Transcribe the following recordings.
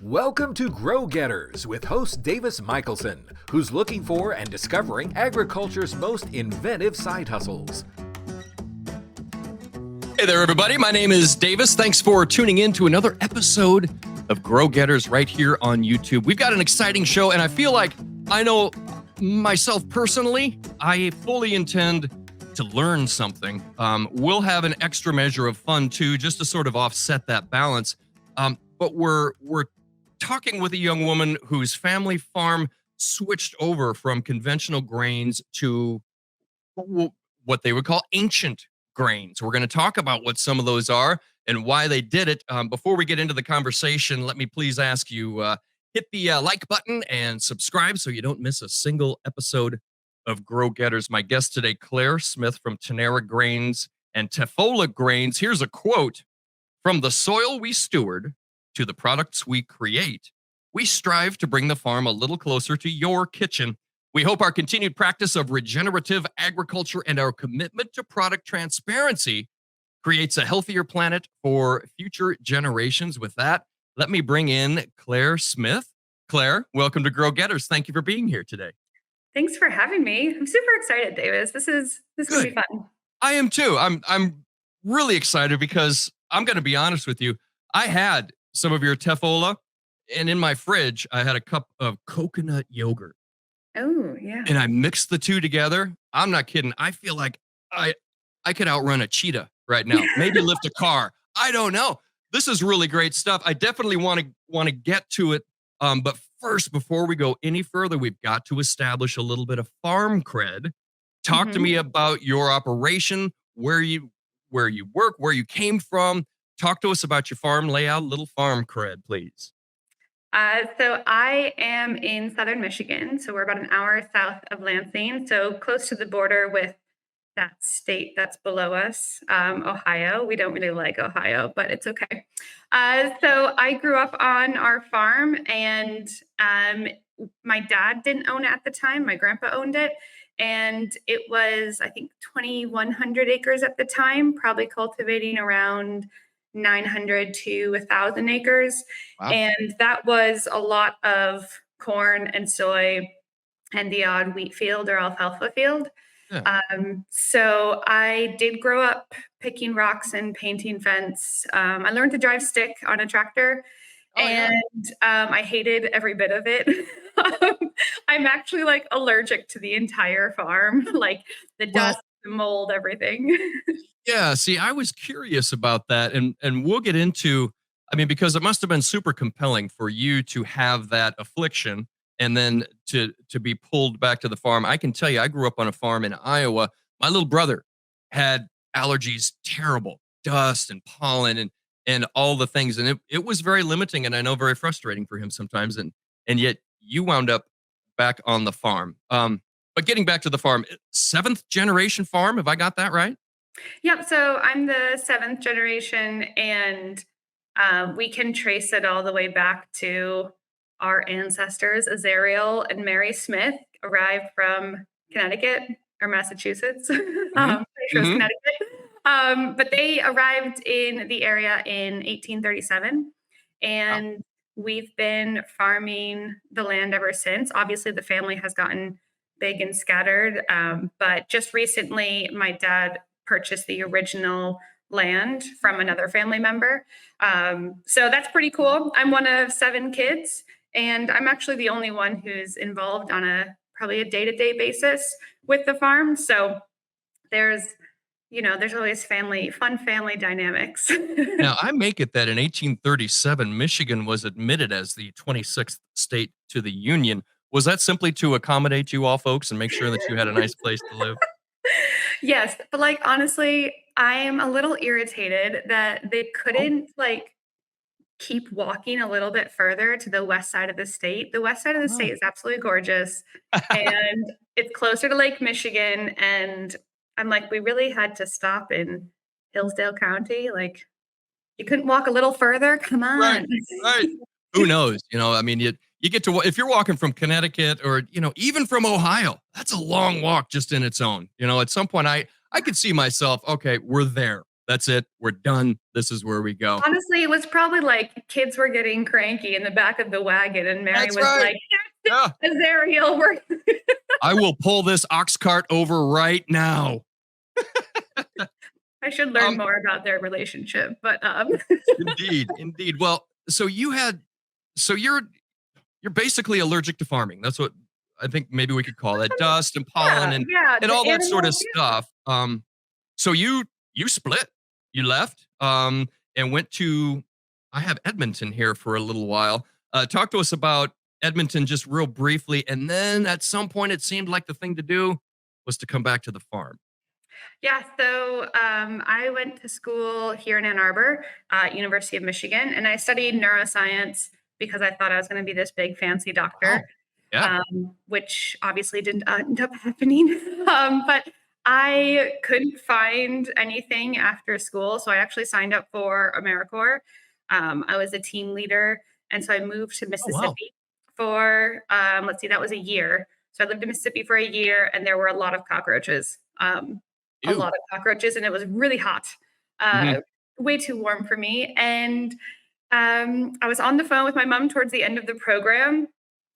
Welcome to Grow Getters with host Davis Michaelsen, who's looking for and discovering agriculture's most inventive side hustles. Hey there, everybody. My name is Davis. Thanks for tuning in to another episode of Grow Getters right here on YouTube. We've got an exciting show, and I feel like I know myself personally, I fully intend to learn something. We'll have an extra measure of fun, too, just to sort of offset that balance. But we're talking with a young woman whose family farm switched over from conventional grains to what they would call ancient grains. We're going to talk about what some of those are and why they did it. Before we get into the conversation, let me please ask you, hit the like button and subscribe so you don't miss a single episode of Grow Getters. My guest today, Claire Smith from Tenera Grains and Teffola Grains. Here's a quote: "From the soil we steward to the products we create, we strive to bring the farm a little closer to your kitchen. We hope our continued practice of regenerative agriculture and our commitment to product transparency creates a healthier planet for future generations." With that, let me bring in Claire Smith. Claire, welcome to Grow Getters. Thank you for being here today. Thanks for having me. I'm super excited, Davis. This is going to be fun. I am too. I'm really excited because I'm going to be honest with you. I had some of your Teffola, and in my fridge, I had a cup of coconut yogurt. Oh, yeah. And I mixed the two together. I'm not kidding. I feel like I could outrun a cheetah right now. Maybe lift a car. I don't know. This is really great stuff. I definitely want to get to it. But first, before we go any further, we've got to establish a little bit of farm cred. Talk to me about your operation, where you work, where you came from. Talk to us about your farm layout, little farm cred, please. So I am in southern Michigan. So we're about an hour south of Lansing, so close to the border with that state that's below us, Ohio. We don't really like Ohio, but it's okay. So I grew up on our farm, and my dad didn't own it at the time. My grandpa owned it. And it was, I think, 2,100 acres at the time, probably cultivating around 900 to 1,000 acres. Wow. And that was a lot of corn and soy and the odd wheat field or alfalfa field. Yeah. So I did grow up picking rocks and painting fence. I learned to drive stick on a tractor. I hated every bit of it. I'm actually like allergic to the entire farm, like the dust, the mold, everything. Yeah, see, I was curious about that, and we'll get into, because it must have been super compelling for you to have that affliction and then to be pulled back to the farm. I can tell you, I grew up on a farm in Iowa. My little brother had allergies, terrible, dust and pollen and all the things, and it was very limiting, and I know very frustrating for him sometimes, and yet you wound up back on the farm. But getting back to the farm, 7th generation farm, have I got that right? Yep. So I'm the 7th generation, and we can trace it all the way back to our ancestors. Azariel and Mary Smith arrived from Connecticut or Massachusetts. Connecticut. But they arrived in the area in 1837, and we've been farming the land ever since. Obviously, the family has gotten big and scattered, but just recently, my dad purchased the original land from another family member. So that's pretty cool. I'm one of 7 kids, and I'm actually the only one who's involved on probably a day-to-day basis with the farm. So there's always fun family dynamics. Now, I make it that in 1837, Michigan was admitted as the 26th state to the Union. Was that simply to accommodate you all folks and make sure that you had a nice place to live? Yes, but honestly, I am a little irritated that they couldn't keep walking a little bit further to the west side of the state. The west side of the state is absolutely gorgeous, and it's closer to Lake Michigan. And I'm like, we really had to stop in Hillsdale County. Like, you couldn't walk a little further? Come on. Right. Who knows? You get to, if you're walking from Connecticut or, even from Ohio, that's a long walk just in its own. At some point I could see myself, okay, we're there. That's it. We're done. This is where we go. Honestly, it was probably like kids were getting cranky in the back of the wagon, and Mary That's was right. like, Yeah. Azariel, I will pull this ox cart over right now. I should learn more about their relationship, but Indeed. Well, so you're basically allergic to farming. That's what I think maybe we could call it. Dust and pollen and the all that sort of animals, yeah. stuff. So you split, you left, and went to, I have Edmonton here for a little while. Talk to us about Edmonton just real briefly. And then at some point it seemed like the thing to do was to come back to the farm. Yeah, so I went to school here in Ann Arbor, University of Michigan, and I studied neuroscience because I thought I was going to be this big fancy doctor, Wow. Yeah. which obviously didn't end up happening. But I couldn't find anything after school, so I actually signed up for AmeriCorps. I was a team leader, and so I moved to Mississippi for, let's see, that was a year. So I lived in Mississippi for a year, and there were a lot of cockroaches. A lot of cockroaches, and it was really hot, way too warm for me. And I was on the phone with my mom towards the end of the program,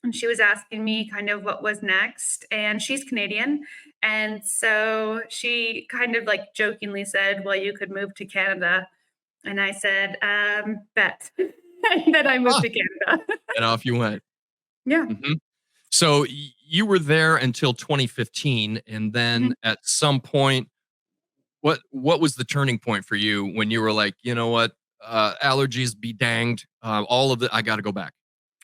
and she was asking me kind of what was next. And she's Canadian. And so she kind of like jokingly said, well, you could move to Canada. And I said, bet. And then I moved to Canada. And off you went. Yeah. So you were there until 2015. And then at some point, what was the turning point for you when you were like, you know what, allergies be danged, all of it, I got to go back?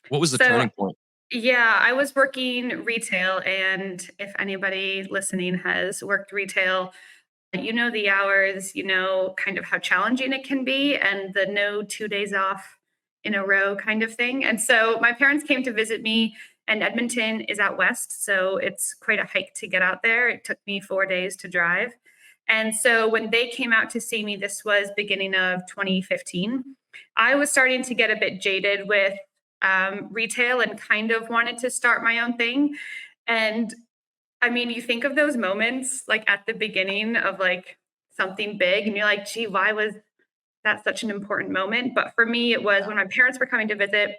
What was the turning point? Yeah, I was working retail, and if anybody listening has worked retail, you know the hours, you know kind of how challenging it can be, and the no 2 days off in a row kind of thing. And so my parents came to visit me, and Edmonton is out west, so it's quite a hike to get out there. It took me 4 days to drive. And so when they came out to see me, this was beginning of 2015, I was starting to get a bit jaded with retail and kind of wanted to start my own thing. And I mean, you think of those moments like at the beginning of like something big, and you're like, gee, why was that such an important moment? But for me, it was when my parents were coming to visit.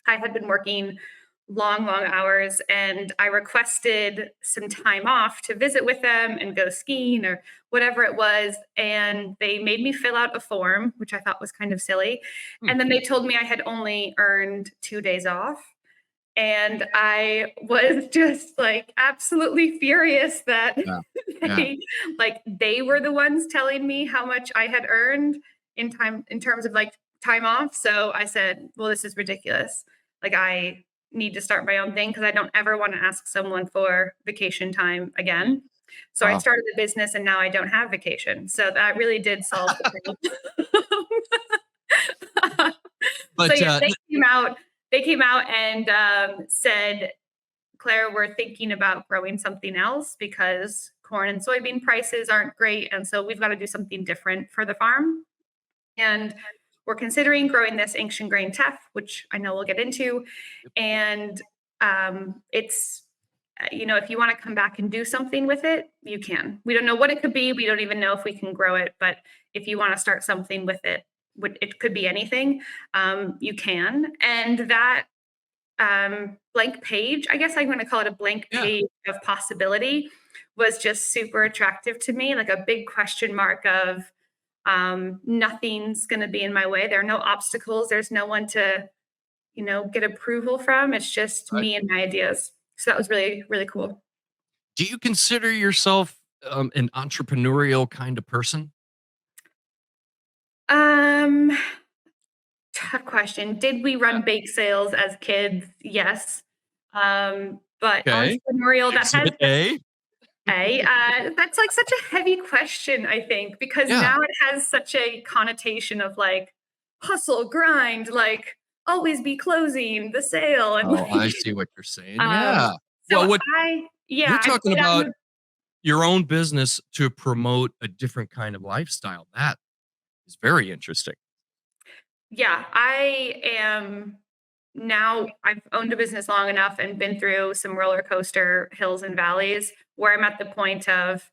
I had been working long hours, and I requested some time off to visit with them and go skiing or whatever it was. And they made me fill out a form, which I thought was kind of silly. And then they told me I had only earned 2 days off. And I was just like absolutely furious that they were the ones telling me how much I had earned in terms of like time off. So I said, well, this is ridiculous. Like I need to start my own thing because I don't ever want to ask someone for vacation time again. So I started the business, and now I don't have vacation. So that really did solve the problem. But so yeah, they came out and said, Claire, we're thinking about growing something else because corn and soybean prices aren't great. And so we've got to do something different for the farm. And we're considering growing this ancient grain teff, which I know we'll get into. And it's, if you want to come back and do something with it, you can. We don't know what it could be. We don't even know if we can grow it. But if you want to start something with it, it could be anything, you can. And that blank page, I guess I'm going to call it a blank page of possibility, was just super attractive to me, like a big question mark of, nothing's going to be in my way. There are no obstacles. There's no one to, get approval from. It's just me and my ideas. So that was really, really cool. Do you consider yourself an entrepreneurial kind of person? Tough question. Did we run bake sales as kids? Yes. But entrepreneurial, that has that's like such a heavy question, I think, because now it has such a connotation of like hustle, grind, like always be closing the sale. And I see what you're saying. So you're talking about your own business to promote a different kind of lifestyle. That is very interesting. Yeah, I am now, I've owned a business long enough and been through some roller coaster hills and valleys where I'm at the point of,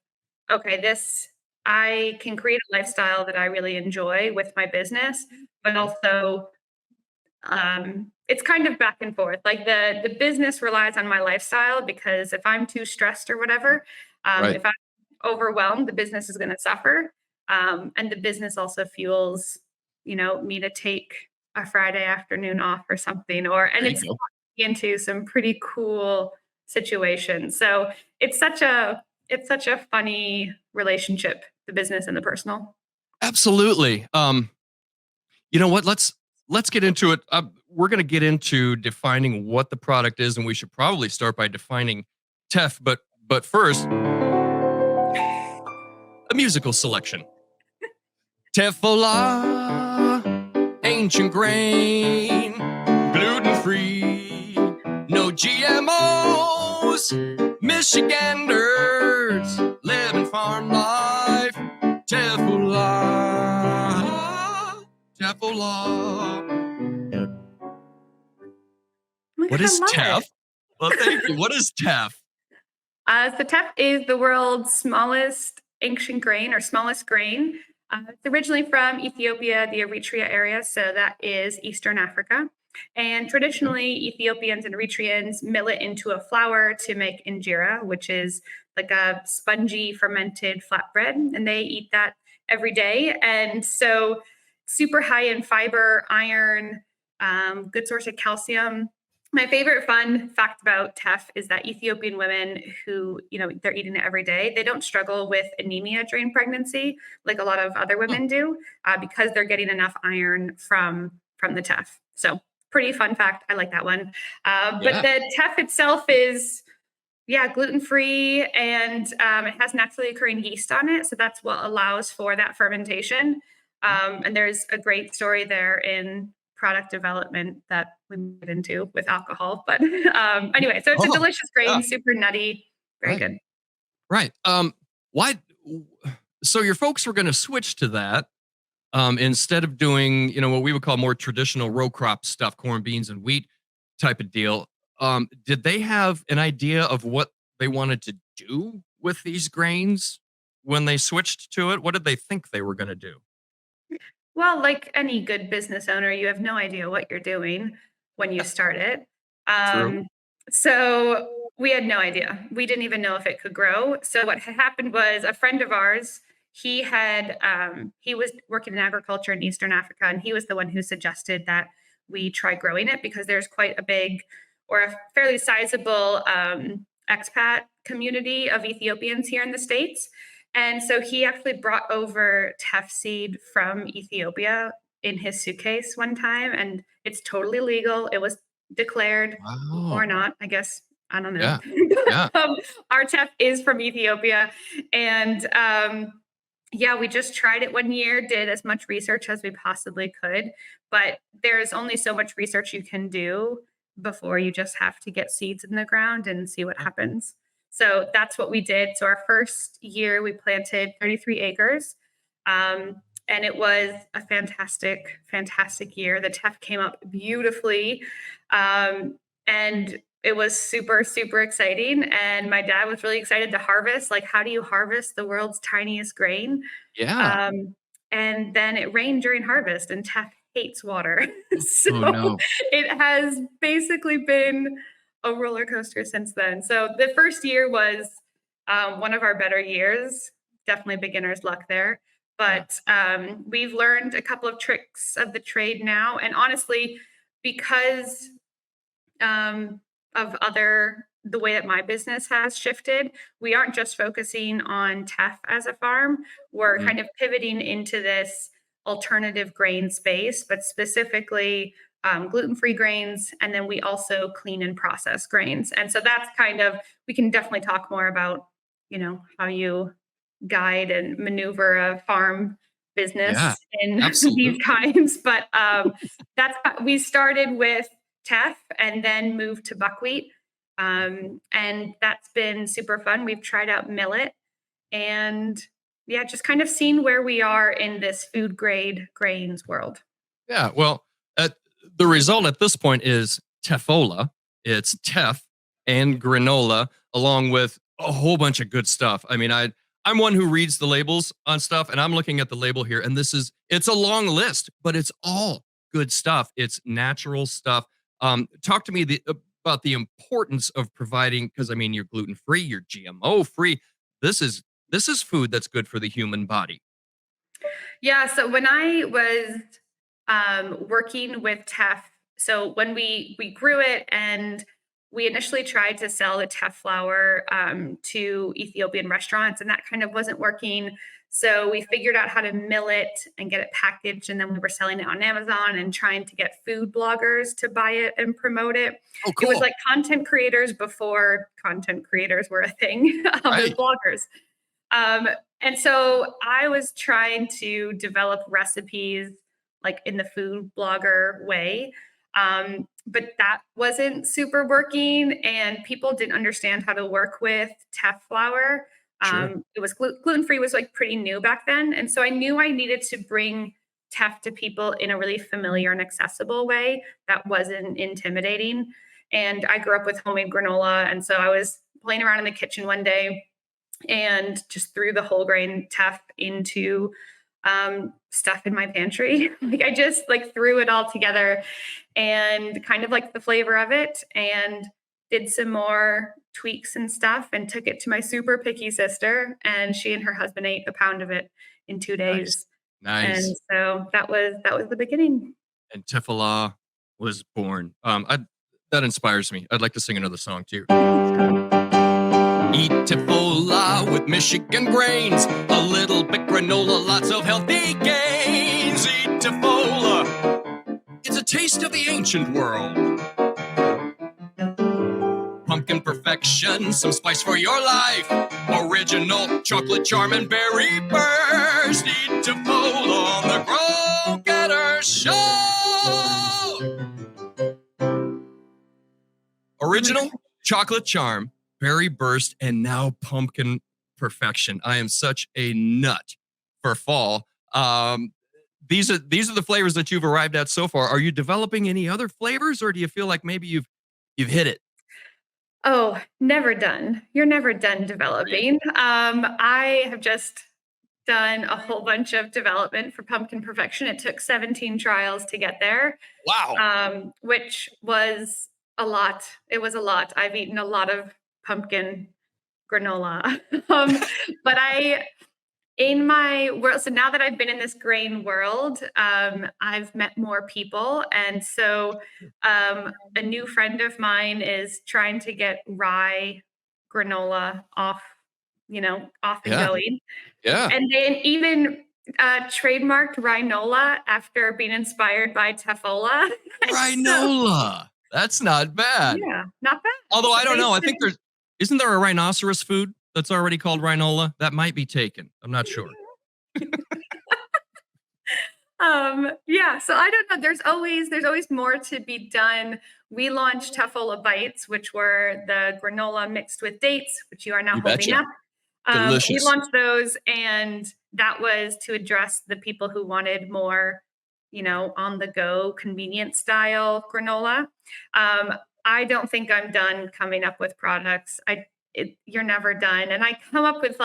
okay, this I can create a lifestyle that I really enjoy with my business, but also it's kind of back and forth. Like the business relies on my lifestyle because if I'm too stressed or whatever, Right. if I'm overwhelmed, the business is going to suffer. And the business also fuels, me to take a Friday afternoon off or something, and There you it's go. into some pretty cool situations. So it's such a funny relationship, the business and the personal. Absolutely. You know what? Let's get into it. We're going to get into defining what the product is, and we should probably start by defining teff. But first, a musical selection. Teffola, ancient grain, gluten free, no GMOs. Michiganders living farm life. Teffola, Teffola. Oh my What God, I is love teff? it. Well, thank you. What is teff? So teff is the world's smallest ancient grain or smallest grain. It's originally from Ethiopia, the Eritrea area, so that is Eastern Africa. And traditionally, Ethiopians and Eritreans mill it into a flour to make injera, which is like a spongy fermented flatbread, and they eat that every day. And so, super high in fiber, iron, good source of calcium. My favorite fun fact about teff is that Ethiopian women who, they're eating it every day, they don't struggle with anemia during pregnancy like a lot of other Huh. women do, because they're getting enough iron from the teff. So pretty fun fact. I like that one. But Yeah. the teff itself is, yeah, gluten free, and it has naturally occurring yeast on it. So that's what allows for that fermentation. And there's a great story there in product development that we get into with alcohol. But anyway, so it's a Oh, delicious yeah. grain, super nutty, very Right. good. Right. Why? So your folks were going to switch to that instead of doing, what we would call more traditional row crop stuff, corn, beans, and wheat type of deal. Did they have an idea of what they wanted to do with these grains when they switched to it? What did they think they were going to do? Well, like any good business owner, you have no idea what you're doing when you start it. True. So we had no idea. We didn't even know if it could grow. So what had happened was a friend of ours, he was working in agriculture in Eastern Africa, and he was the one who suggested that we try growing it because there's quite a big or a fairly sizable expat community of Ethiopians here in the States. And so he actually brought over teff seed from Ethiopia in his suitcase one time, and it's totally legal. It was declared or Wow. not, I guess. I don't know. Yeah. Yeah. Our teff is from Ethiopia. And yeah, we just tried it one year, did as much research as we possibly could. But there's only so much research you can do before you just have to get seeds in the ground and see what happens. So that's what we did. So our first year, we planted 33 acres. And it was a fantastic, fantastic year. The teff came up beautifully. And it was super, super exciting. And my dad was really excited to harvest. Like, how do you harvest the world's tiniest grain? Yeah. Um, and then it rained during harvest, and teff hates water. Oh So no. it has basically been a roller coaster since then. So the first year was one of our better years, definitely beginner's luck there. Yeah. But we've learned a couple of tricks of the trade now. And honestly, because um, of the way that my business has shifted, we aren't just focusing on teff as a farm. We're Mhm. kind of pivoting into this alternative grain space, but specifically gluten-free grains. And then we also clean and process grains. And so that's we can definitely talk more about, how you guide and maneuver a farm Yeah. business in these Absolutely. times. But we started with teff and then moved to buckwheat. And that's been super fun. We've tried out millet and yeah, just kind of seen where we are in this food grade grains world. Yeah. Well, the result at this point is Teffola. It's teff and granola, along with a whole bunch of good stuff. I mean, I'm one who reads the labels on stuff, and I'm looking at the label here, and it's a long list, but it's all good stuff. It's natural stuff. Talk to me about the importance of providing, because I mean, you're gluten free, you're GMO free. This is food that's good for the human body. Yeah. So when I was working with teff, so when we grew it and we initially tried to sell the teff flour to Ethiopian restaurants, and that kind of wasn't working. So we figured out how to mill it and get it packaged, and then we were selling it on Amazon and trying to get food bloggers to buy it and promote it. Oh, It was cool. like content creators before content creators were a thing. It was Right. bloggers. And so I was trying to develop recipes like in the food blogger way. But that wasn't super working, and people didn't understand how to work with teff flour. Sure. It was gluten free was like pretty new back then, and so I knew I needed to bring teff to people in a really familiar and accessible way that wasn't intimidating. And I grew up with homemade granola, and so I was playing around in the kitchen one day and just threw the whole grain teff into stuff in my pantry. Like I just like threw it all together and kind of like the flavor of it, and did some more tweaks and stuff and took it to my super picky sister, and she and her husband ate a pound of it in 2 Nice. days. And Nice. so that was the beginning. And Teffola was born. That inspires me. I'd like to sing another song too. Eat Teffola with Michigan grains, a little bit granola, lots of healthy gains. Eat Teffola. It's a taste of the ancient world. Pumpkin perfection, some spice for your life. Original chocolate charm and berry burst. Eat Teffola on the Grow Getter Show. Original chocolate charm, berry burst, and now pumpkin perfection. I am such a nut for fall. These are the flavors that you've arrived at so far. Are you developing any other flavors, or do you feel like maybe you've hit it? Oh, never done. You're never done developing. I have just done a whole bunch of development for pumpkin perfection. It took 17 trials to get there, Wow. which was a lot. It was a lot. I've eaten a lot of pumpkin granola. But in my world, so now that I've been in this grain world, I've met more people. And so a new friend of mine is trying to get rye granola off and Yeah. going. Yeah. And then even trademarked rhinola after being inspired by Teffola. So, Rhinola. That's not bad. yeah, not bad. Although I So don't know. I think basically, isn't there a rhinoceros food that's already called rhinola? That might be taken. I'm not sure. yeah, so I don't know. There's always more to be done. We launched Teffola Bites, which were the granola mixed with dates, which you are now You holding betcha. up. We Delicious. launched those, and that was to address the people who wanted more, on the go, convenient style granola. I don't think I'm done coming up with products. You're never done, and I come up with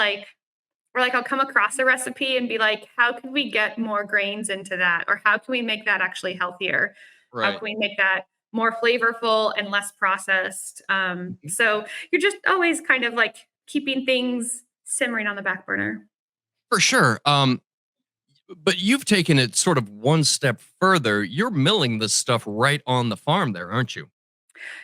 or like I'll come across a recipe and be like, how can we get more grains into that? Or how can we make that actually healthier? How Right. can we make that more flavorful and less processed? Mhm. So you're just always kind of like keeping things simmering on the back burner. For sure. But you've taken it sort of one step further. You're milling this stuff right on the farm there, aren't you?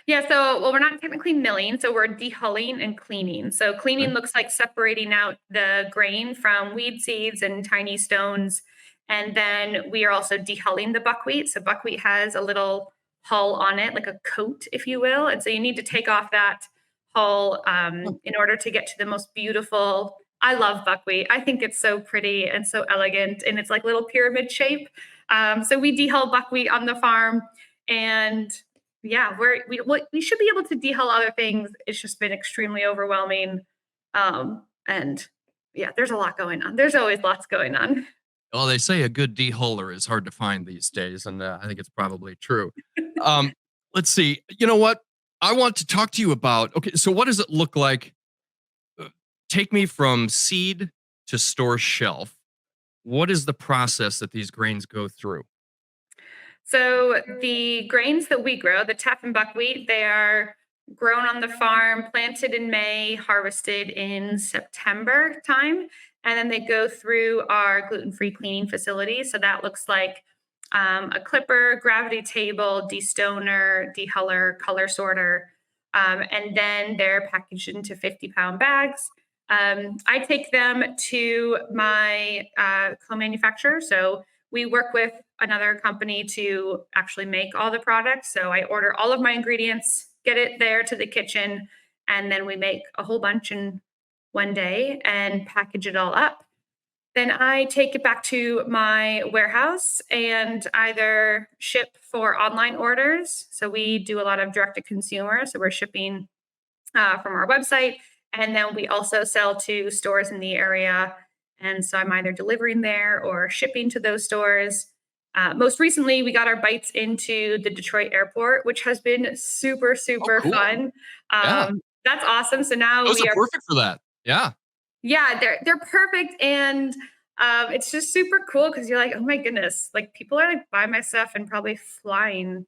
Yeah, so well, we're not technically milling, so we're dehulling and cleaning. So cleaning Okay. looks like separating out the grain from weed seeds and tiny stones. And then we are also dehulling the buckwheat. So buckwheat has a little hull on it, like a coat, if you will. And so you need to take off that hull in order to get to the most beautiful. I love buckwheat. I think it's so pretty and so elegant, and it's like little pyramid shape. So we dehull buckwheat on the farm, and yeah, we should be able to dehull other things. It's just been extremely overwhelming. And yeah, there's a lot going on. There's always lots going on. Well, they say a good dehuller is hard to find these days, and I think it's probably true. Um, let's see. You know what? I want to talk to you about. Okay, so what does it look like? take me from seed to store shelf. What is the process that these grains go through? So the grains that we grow, the teff and buckwheat, they are grown on the farm, planted in May, harvested in September time, and then they go through our gluten-free cleaning facility. So that looks like a clipper, gravity table, destoner, dehuller, color sorter, and then they're packaged into 50-pound bags. I take them to my co-manufacturer. So we work with another company to actually make all the products. So I order all of my ingredients, get it there to the kitchen, and then we make a whole bunch in one day and package it all up. Then I take it back to my warehouse and either ship for online orders. So we do a lot of direct to consumer. So we're shipping from our website. And then we also sell to stores in the area. And so I'm either delivering there or shipping to those stores. Most recently, we got our bites into the Detroit airport, which has been super, super cool. fun. Yeah. That's awesome. So now Those are perfect for that. Yeah. Yeah, they're perfect. And it's just super cool because you're like, oh my goodness, like people are like buying my stuff and probably flying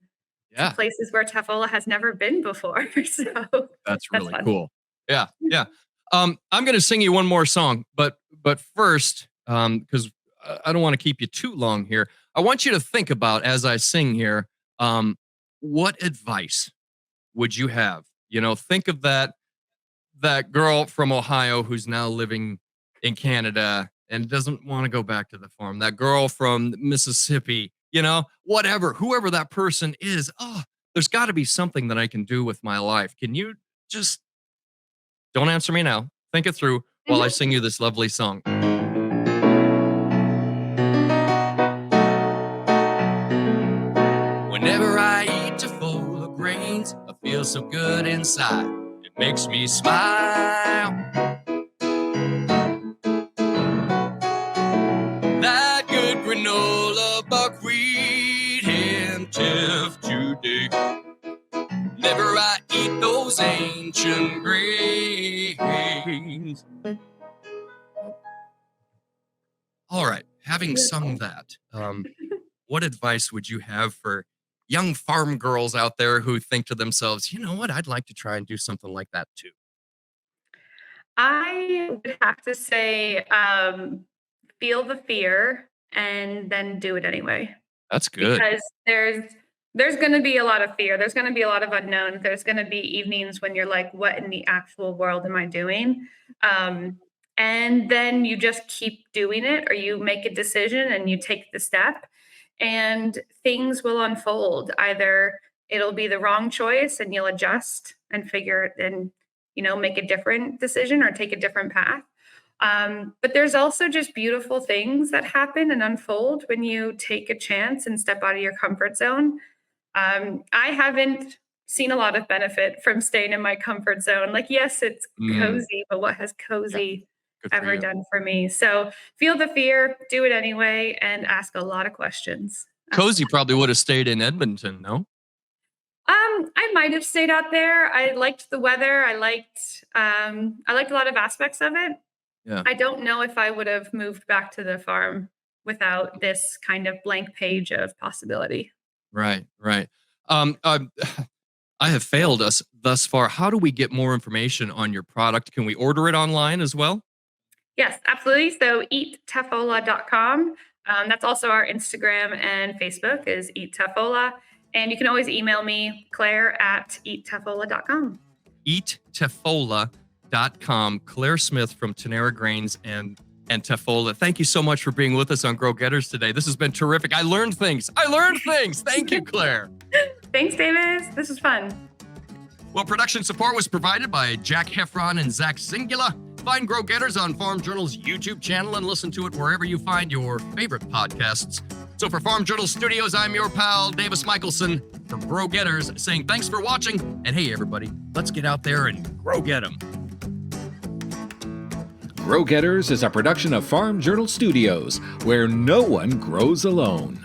to places where Teffola has never been before. So that's really fun. Cool. Yeah. Yeah. I'm going to sing you one more song, but first, because I don't want to keep you too long here, I want you to think about, as I sing here, what advice would you have? You know, think of that girl from Ohio who's now living in Canada and doesn't want to go back to the farm. That girl from Mississippi, you know, whoever that person is. Oh, there's got to be something that I can do with my life. Can you just don't answer me now? Think it through while I sing you this lovely song. Whenever I eat Teffola grains, I feel so good inside. It makes me smile. That good granola, buckwheat, and teff today. Whenever I eat those ancient grains. All right, having sung that, what advice would you have for young farm girls out there who think to themselves, you know what, I'd like to try and do something like that too? I would have to say, feel the fear and then do it anyway. That's good. Because there's going to be a lot of fear. There's going to be a lot of unknowns. There's going to be evenings when you're like, what in the actual world am I doing? And then you just keep doing it, or you make a decision and you take the step, and things will unfold. Either it'll be the wrong choice and you'll adjust and figure and, make a different decision or take a different path. But there's also just beautiful things that happen and unfold when you take a chance and step out of your comfort zone. I haven't seen a lot of benefit from staying in my comfort zone. Like, yes, it's cozy, but what has cozy ever done for me? So feel the fear, do it anyway, and ask a lot of questions. Cozy probably would have stayed in Edmonton, no? I might have stayed out there. I liked the weather. I liked a lot of aspects of it. Yeah. I don't know if I would have moved back to the farm without this kind of blank page of possibility. Right. I have failed us thus far. How do we get more information on your product? Can we order it online as well? Yes, absolutely. So eatteffola.com. That's also our Instagram and Facebook is Eat Teffola. And you can always email me, Claire at eatteffola.com. Eatteffola.com. Claire Smith from Tenera Grains and Teffola. Thank you so much for being with us on Grow Getters today. This has been terrific. I learned things. Thank you, Claire. Thanks, Davis. This was fun. Well, production support was provided by Jack Heffron and Zach Singula. Find Grow Getters on Farm Journal's YouTube channel and listen to it wherever you find your favorite podcasts. So for Farm Journal Studios, I'm your pal, Davis Michaelsen from Grow Getters, saying thanks for watching. And hey, everybody, let's get out there and grow get 'em. Grow Getters is a production of Farm Journal Studios, where no one grows alone.